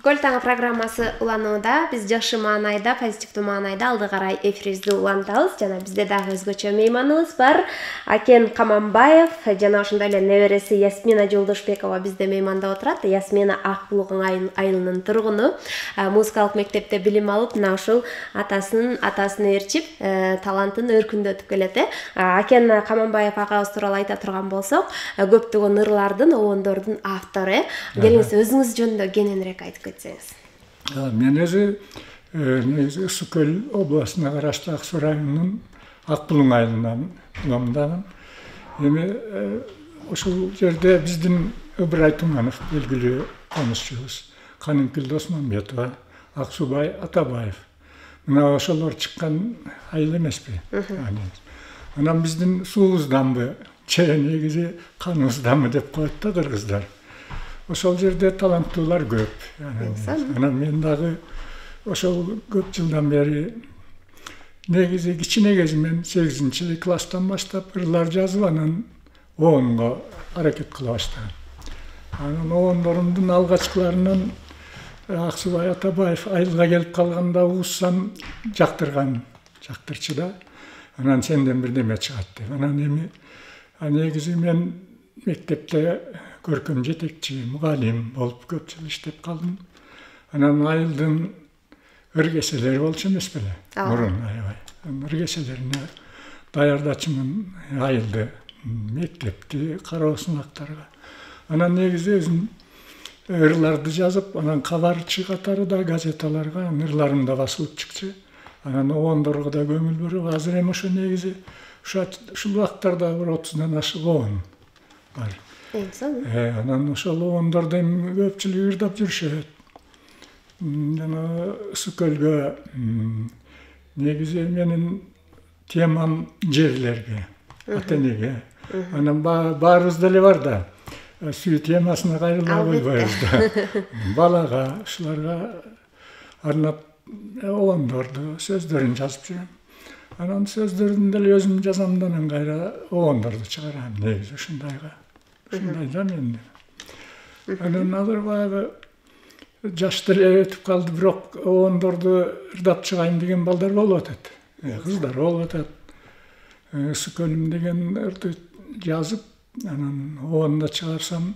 Көл таң программасы уланууда биз жакшы маанайда, позитивдүү маанайда алды карай эфирибизди улантабыз. Жана бизде дагы өзгөчө мейманыбыз бар. Акен Каманбаев жана ошондой эле небереси Ясмина Жолдошбекова бизде мейманда отурат. Ясмина Ак Булук айылынын тургуну. Музыкалык мектепте билим алып, мына ушул атасын ээрчип, талантын өркүндөтүп келет. Акен Каманбаев агабыз тууралуу айта турган болсок, көптөгөн ырлардын, обондордун автору. Келиңиз өзүңүз жөнүндө кененирээк айтып кетсеңиз. Мен өзү Ысыкөл областына караштуу Ак Суу районунун Ак Булук айылынан уламдагым. Эми ошол жерде биздин Ыбырай Туманов белгилүү конусчубуз, Канымкүл Досмамбетова, Аксубай Атабаев. Мына ошолор чыккан айыл эмеспи? Анан биздин суубузданбы, негизи каныбызданбы деп коет да кыргыздар. Ошол жерде таланттуулар көп. Анан мен дагы ошол көп жылдан бери негизи кичине кезимен 8-класстан баштап ырлар жазып, анан оонго аракет кыла баштагам. Ананоондорумдун алгачкыларынан Аксубай Атабаев айылга келип калганда угуссам жактырчу да. Анан сенден бирдеме чыгат деп. Анан эми негизи мен мектепте көркөм жетекчи, мугалим болуп көп жыл иштеп калдым. Анан айылдын ыргеселери болчу эмес беле? Мурун аябай. Ыргеселерине даярдачымын айылды, мектепти, кароо сынактарга. Анан негизи өзүм ырларды жазып, анан кабарчы катарында газеталарга ырларым да басылып чыкчу. Анан оондорго да көңүл буруп, азыр эми ошо негизи ушул убактарда бир 30дан ашык оон бар. Анан ошол оондорду эми көпчүлүгү ырдап жүрүшөт. Жана Ысыкөлгө негизи менин темам жерлерге, ата-энеге. Анан баарыбыз деле бар да. Сүй темасына кайрыла койбойбуз да. Балага, ушуларга арнап оондорду, сөздөрүн жазып жүрөм. Анан сөздөрүн деле өзүм жазам да, анан кайра оондорду чыгарам негизи ушундайга. Ушундай да менде. Анан азыр баягы жаш деле өтүп калды, бирок оондорду ырдап чыгайын деген балдар болуп атат. Кыздар болуп атат. Ысыкөлүм деген ырды жазып, анан оонда чыгарсам,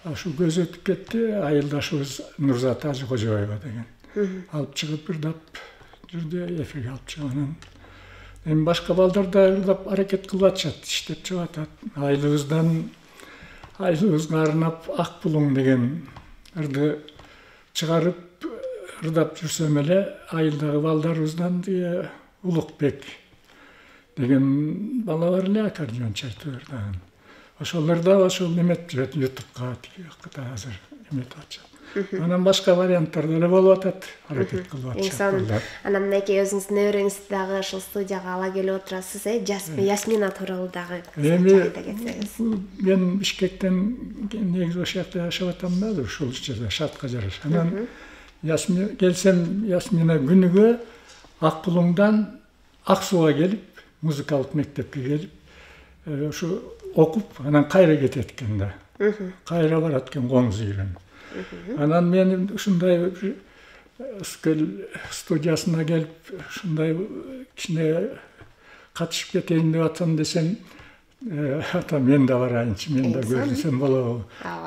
ошо көз өтүп кетти, айылдашыбыз Нурзат Ажыкожоева деген. Алып чыгып ырдап жүрдү, эфирге алып чыгып анан. Эми башка балдар да ырдап аракет кылып атышат, иштеп чыгып атат. Айылыбызга арнап Ак Булуң деген ырды чыгарып ырдап жүрсөм эле, айылдагы балдарыбыздан Улукбек деген бала бар эле, аккордеон чертип ырдаган. Ошолор да ошол эметип жүрөт, ютубка азыр эметип атышат. Анан башка варианттар деле болуп атат, аракет кылып атышат. Анан мынакей өзүңүздүн небереңизди дагы ушул студияга ала келип отурасыз, Ясмина тууралуу дагы айта кетсеңиз. Мен Бишкектен негизи ошол жакта жашап атам да, ушул жерде шартка жараша. Анан келсем Ясмина күнүгө Ак Булуңдан Ак Сууга келип, музыкалык мектепке келип, ушу окуп, анан кайра кетет экен да. Кайра барат экен коңуз үйрөнүп. Анан мен ушундай Ысыкөл студиясына келип, ушундай кичине катышып кетейин деп атсам десем, ата мен да барайынчы, мен да көрүнсөм болобу?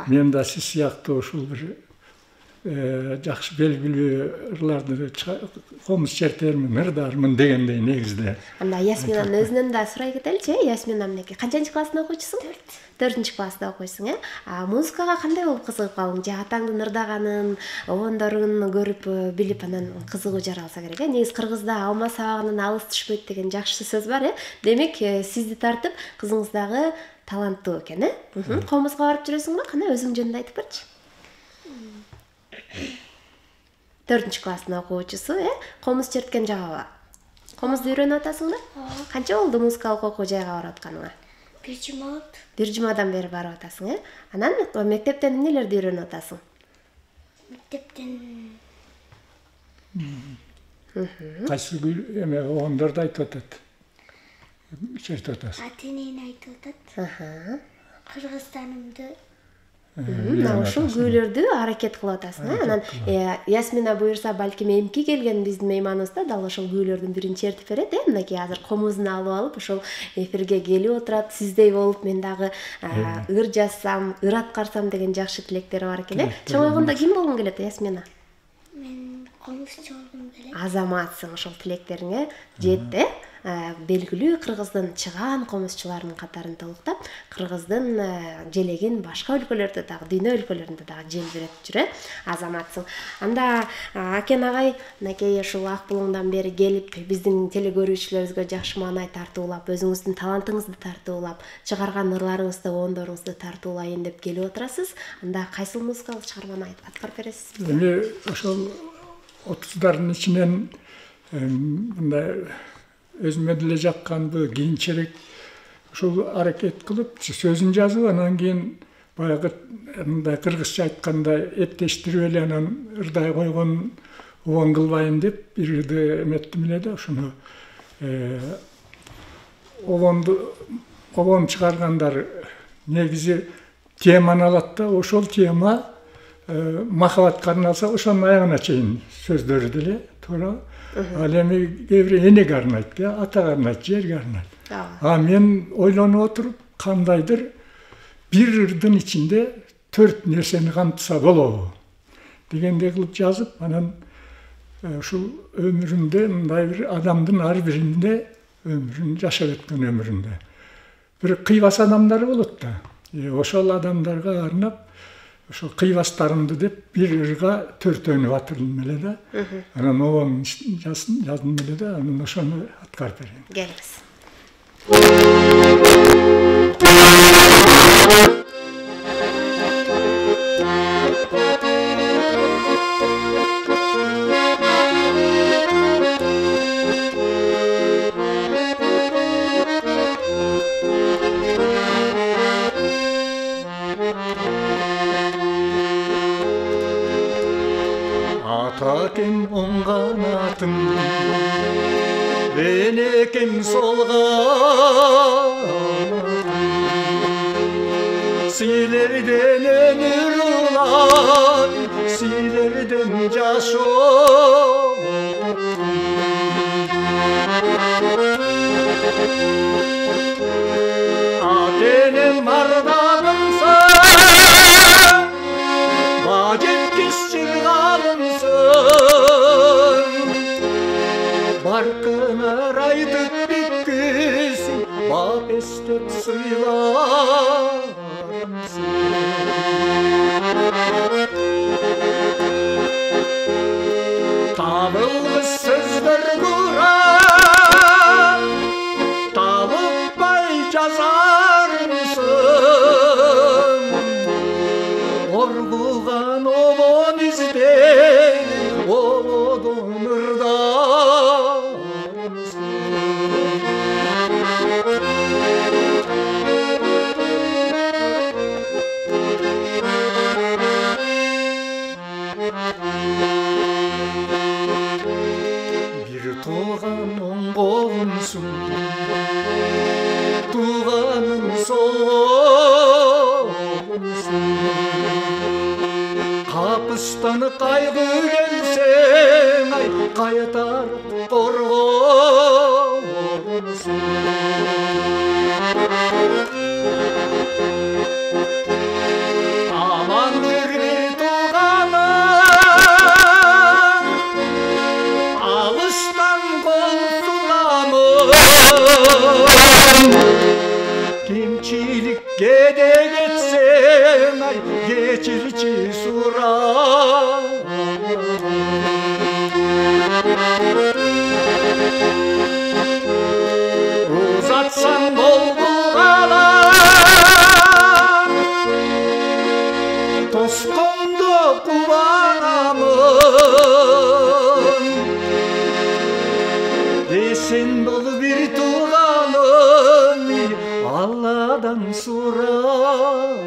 Мен да сиз сыяктуу ушул бир жакшы белгилүү ырларды комуз чертермин, ырдармын дегендей негизде. Анда Ясминанын өзүнөн да сурай кетеличи, Ясмина мынакей канчанчы класста окуучусуң? 4-класста окуйсуң, Музыкага кандай болуп кызыгып калдың? Же атаңдын ырдаганын, оондорун көрүп, билип, анан кызыгуу жаралса керек. Негизи кыргызда алма сабагынан алыс түшпөйт деген жакшы сөз бар, Демек, сизди тартып, кызыңыз дагы таланттуу экен, Комузга барып жүрөсүңбү? Кандай өзүң жөнүндө айтып берчи? 4-класстын окуучусу, Комуз черткен жагабы? Комузду үйрөнүп атасың да? Канча болду музыкалык окуу жайга барып атканыңа? 1 жума болду. 1 жумадан бери барып атасың, Анан мектептен эмнелерди үйрөнүп атасың? Мектептен Кайсы оондорду айтып атат? Чертип атасың? Ата-энени айтып атат. Кыргызстанымды Мына ушул күүлөрдү аракет кылып атасың. Анан Ясмина буюрса балким эмки келген биздин мейманыбыз да дал ошол күүлөрдүн бирин чертип берет. Мынакей азыр комузун алып алып ошол эфирге келип отурат. Сиздей болуп мен дагы ыр жазсам, ыр аткарсам деген жакшы тилектери бар экен. Чоңойгондо ким болгуң келет, Ясмина? Мен комузчу болгум келет. Азаматсың, ошол тилектериңе жетти. Белгилүү Кыргыздын чыгаан комузчуларынын катарын толуктап, Кыргыздын желегин башка өлкөлөрдө дагы, дүйнө өлкөлөрүндө дагы желбиретип жүрөт. Азаматсың. Анда Акен агай, мынакей ушул Ак Булуңдан бери келип, биздин телекөрүүчүлөрүбүзгө жакшы маанай тартуулап, өзүңүздүн талантыңызды тартуулап, чыгарган ырларыңызды, оңдоруңузду тартуулайын деп келип отурасыз. Анда кайсыл музыкалык чыгарманы аткарып бересиз? Эми ошол 30-дардын ичинен мындай өзүмө деле жакканды кийинчерээк ушул аракет кылып сөзүн жазып, анан кийин баягы мындай кыргызча айтканда эптештирип эле анан ырдай койгон убан кылбайын деп бир ырды эметтим эле да ошону обон чыгаргандар негизи теманы алат да ошол тема махабатка арналса ошонун аягына чейин сөздөрү деле туура. Ал эми кээ бир энеге арнайт, атага арнайт, жерге арнайт. Мен ойлонуп отуруп, кандайдыр бир ырдын ичинде 4 нерсени камтыса болобу дегендей кылып жазып, анан ушул өмүрүндө мындай бир адамдын ар биринде өмүрүн жашап өткөн өмүрүндө бир кыйбас адамдар болот да. Ошол адамдарга арнап ошо кыйбастарымды деп бир ырга 4 батырдым эле да. Анан обон жаздым эле да, анан ошону аткарып берем. Келиңиз. Атакем оң канатым, бенекем сол канатым, силерден өмүр улам, силерден жашоо. Атенем ардагымсың, жеткис чыргалымсың, баркыңар айтып биткисиң, бап эстеп сыйларымсың. Табылгыс сөздөр курап, табылбай жазарымсың, оргуган обон издеп, ободон ырдарымсың. Бир тууган оң колумсуң, тууганым сол колумсуң. Капыстан кайгы келсең, ай кайтарып коргонсуң. Аман жүрбей тууганым, алыстан кол сунамын. Кемчиликке де кетсең, ай кечирчи сурам. Узатсаң болбугалам, тоскондо кубанамын. Десен бол бир тууганым, Алладан сурамын.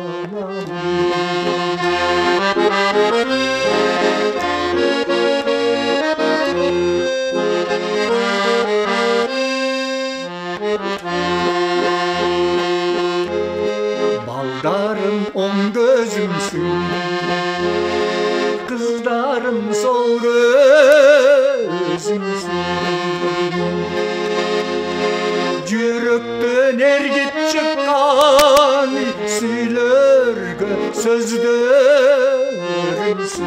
Балдар Baldarım on gözümsün, kızlarım sol gözümsün. Yürekten ergip çıkan silörgü sözlerimsin.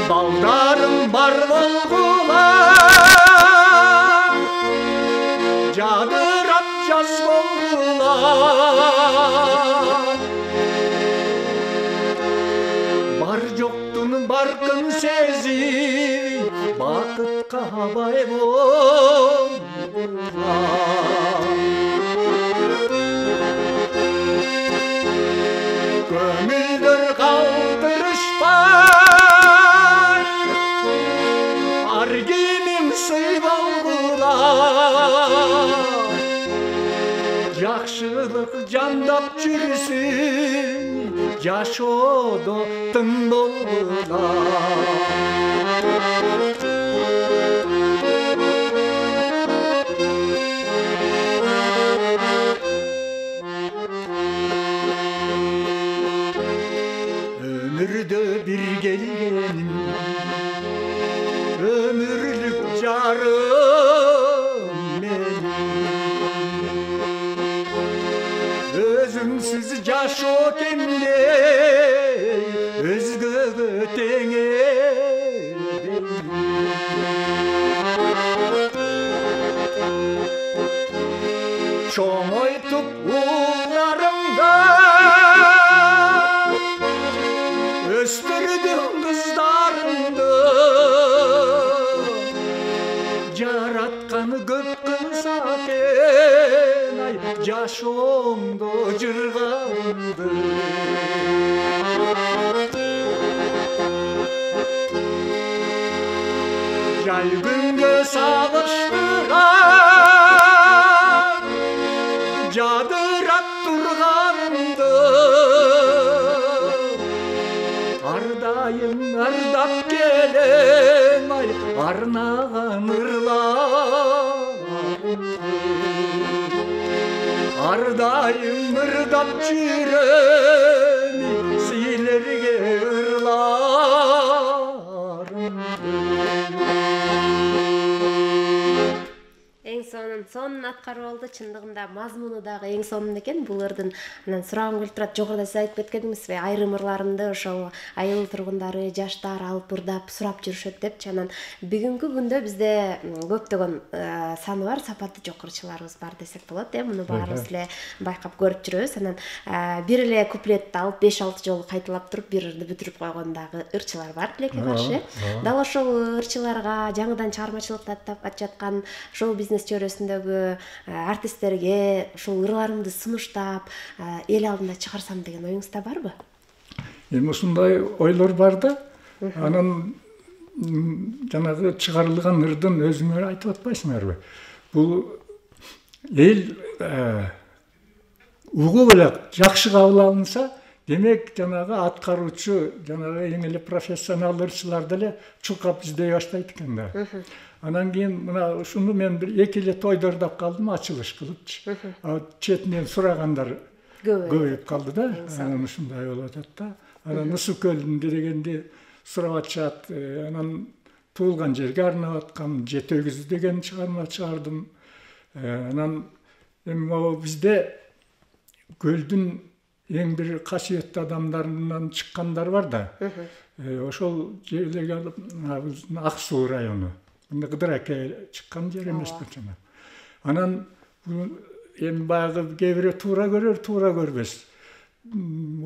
Baldarım bar bolgular, jadırap jaz bolgular. Bar joktun barkın sezip, bakıtqa bay bolgular. Kömülдөр kaldırışpar, argimim sый bolgular. Жақшылық жандап жүрсін, жашоодо тың болғылар. Ömürde bir gelgenim, ömürlük jarım benim. Özümsüz yaşo kemde, özgögö teňe benim. Çoňoýtup ularımda östürdüm kızlarımdı. Jaratkanı köp kılsa ken, ay yaşomdo jırgandı. Jay günge salıştıran, jadırap turgandı. Ardayım ardap gelen, ay arnağan ırlarımdı. Ardayım ırdap jüreni, silerge ırlarımdı. Эң сонун аткарып алды. Чындыгында мазмуну дагы эң сонун экен. Бул ырдын анан сурагым келип турат. Жогоруда сиз айтып кеткенсизби, айрым ырларымды ошол айыл тургундары, жаштар алып ырдап сурап жүрүшөт депчи. Анан бүгүнкү күндө бизде көптөгөн саны бар, сапаттуу жок ырчыларыбыз бар десек болот. Муну баарыбыз эле байкап көрүп жүрөбүз. Анан бир эле куплетти алып 5-6 жолу кайталап туруп бир ырды бүтүрүп койгон дагы ырчылар бар, тилекке каршы. Дал ошол ырчыларга жаңыдан чыгармачылыкты аттап жаткан шоу бизнес чөйрөсүндөгү артисттерге ушул ырларымды сунуштап эл алдына чыгарсам деген оюңузда барбы? Эми ушундай ойлор бар да. Анан жанагы чыгарылган ырдын өзүңөр айтып атпайсыңарбы? Бул эл угуп эле жакшы кабыл алынса, демек жанагы аткаруучу, жанагы эң эле профессионал ырчылар деле чуркап издей баштайт экен да. Анан кийин мына ушуну мен бир 2 эле тойдо ырдап калдым, ачылыш кылыпчы. Четинен сурагандар көбөйүп калды да. Анан ушундай болуп атат да. Анан Ысуу көлүндө дегенди сурап атышат. Анан туулган жерге арнап аткан Жетөгүз деген чыгарма чыгардым. Анан эми могу бизде көлдүн эң бир касиеттүү адамдарынан чыккандар бар да. Ошол жерлерге алып, Ак Суу району. Кыдыраке чыккан жер эмеспи жана. Анан эми баягы кээ бирөө туура көрөр, туура көрбөс.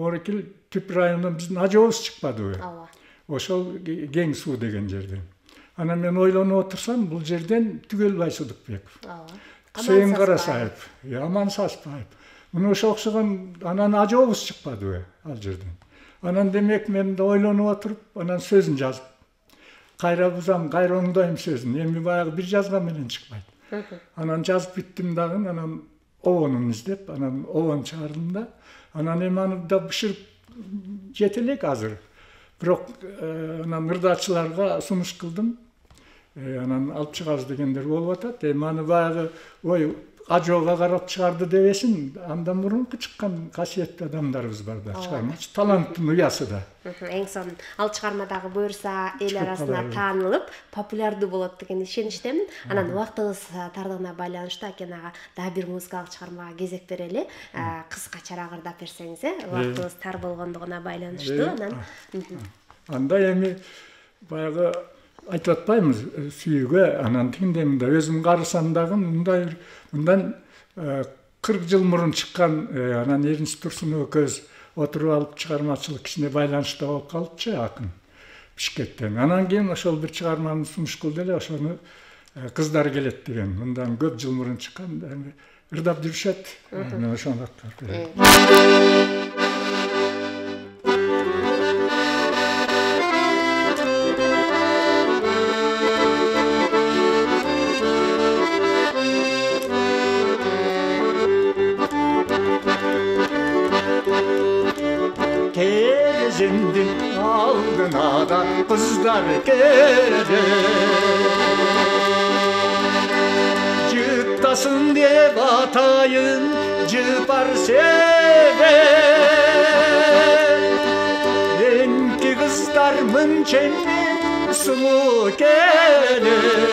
Орекил түп районунан биздин ажообуз чыкпадыбы? Ошол Кең Суу деген жерден. Анан мен ойлонуп отурсам, бул жерден Түгел Байсудукбеков, Сейин Карасаев, Аман Саспаев. Мына ошо окшогон анан ажообуз чыкпадыбы ал жерден. Анан демек мен да ойлонуп отуруп, анан сөзүн жазып, кайра бузам, кайра оңдойм сөзүн. Эми баягы бир жазган менен чыкпайт. Анан жазып биттим дагы, анан обонун издеп, анан обон чыгардым да. Анан эми аны да бышырып жете элек азыр. Бирок анан ырдачыларга сунуш кылдым. Анан алып чыгабыз дегендер болуп атат. Эми аны баягы ой ажоого карап чыгарды дебесин, андан мурунку чыккан касиеттүү адамдарыбыз бар да, чыгармачы, таланттын уясы да. Эң сонун ал чыгармадагы буюрса эл арасында таанылып, популярдуу болот деген ишеничтемин. Анан убактыбыз тардыгына байланыштуу Акен ага дагы бир музыкалык чыгармага кезек берели. Кыскача ырдап берсеңиз, убактыбыз тар болгондугуна байланыштуу. Анда эми баягы айтып атпаймыз сүйүүгө, анан тигиндей мында өзүм карасам дагы мындан 40 жыл мурун чыккан анан Эринч Турсун экөөбүз отуруп алып чыгармачылык ишине байланыштуу болуп калыпчы акын Бишкектен. Анан кийин ошол бир чыгарманы сунуш кылды эле, ошону кыздар келет деген. Мындан көп жыл мурун чыккан, ырдап жүрүшөт. Мен ошону ырдап берем. Terezimdin aldına da kızlar gelir, cıptasın diye batayın cıpar sever. Renki kızlar mınçenli sulu gelir,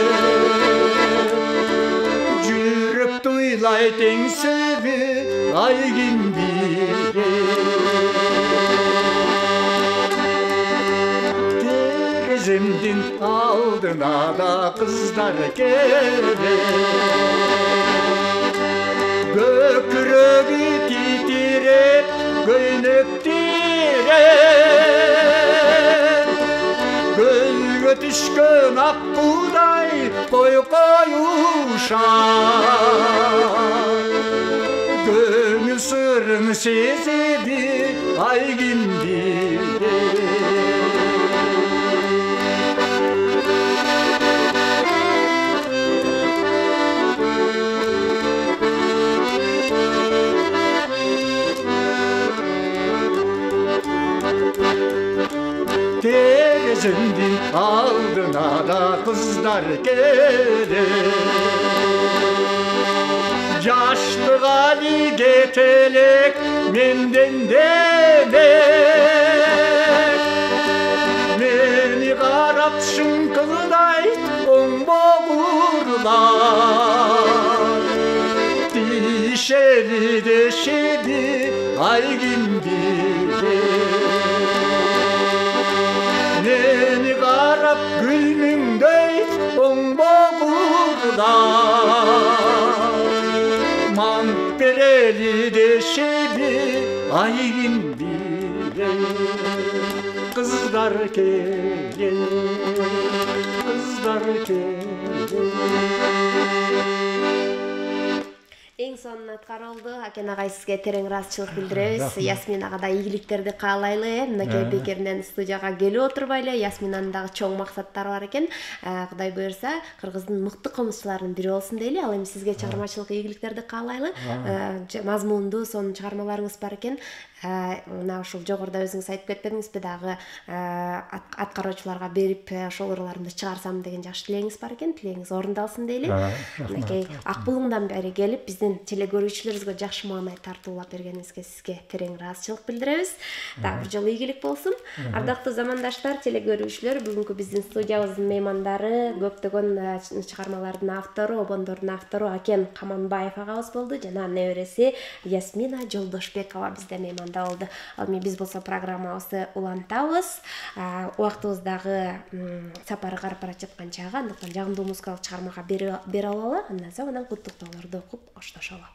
cürüp duylay densibi aygin biri. Terezimdin aldına da kızlar gelir, gökrögü titirep göynük tirer, gölge düşkün akbuğday koy koyuşar, gönül sırrını sezedi aygin biri. Terezimdin aldına da kızlar gelir, yaşlı gali getelek menden demek, meni karap şınkılday on boğurlar, dişeli deşedi aygin biri. Beni karap gülmündey on boğurlar, Manpereli deşebi aygin biri. Kızlar gelir, kızlar gelir. Эң сонун аткарылды. Акен агай сизге терең ыраазычылык билдиребиз. Ясмин ага да ийгиликтерди каалайлы. Мынакей бекеринен студияга келип отурбайлы. Ясминанын дагы чоң максаттары бар экен. Кудай буюрса, Кыргыздын мыкты комузчуларынын бири болсун дейли. Ал эми сизге чыгармачылык ийгиликтерди каалайлы. Мазмундуу сонун чыгармаларыңыз бар экен. Мына ушул жогоруда өзүңүз айтып кетпедиңизби дагы аткаруучуларга берип ошол ырларымды чыгарсам деген жакшы тилегиңиз бар экен. Тилегиңиз орундалсын дейли. Мынакей Акбулуңдан бери келип биздин телегөрүүчүлөрүбүзгө жакшы маанай тартуулап бергениңизге сизге терең ыраазычылык билдиребиз. Дагы бир жолу ийгилик болсун. Ардактуу замандаштар, телегөрүүчүлөр, бүгүнкү биздин студиябыздын меймандары көптөгөн чыгармалардын автору, обондордун автору Акен Каманбаев агабыз болду жана небереси Ясмина Жолдошбекова бизде мейманда болду. Ал эми биз болсо программабызды улантабыз. Убактыбыз дагы сапары карап бара жаткан чагы, андыктан жагымдуу музыкалык чыгармага бере алалы. Андан соң куттуктоолорду окуп коштошолу.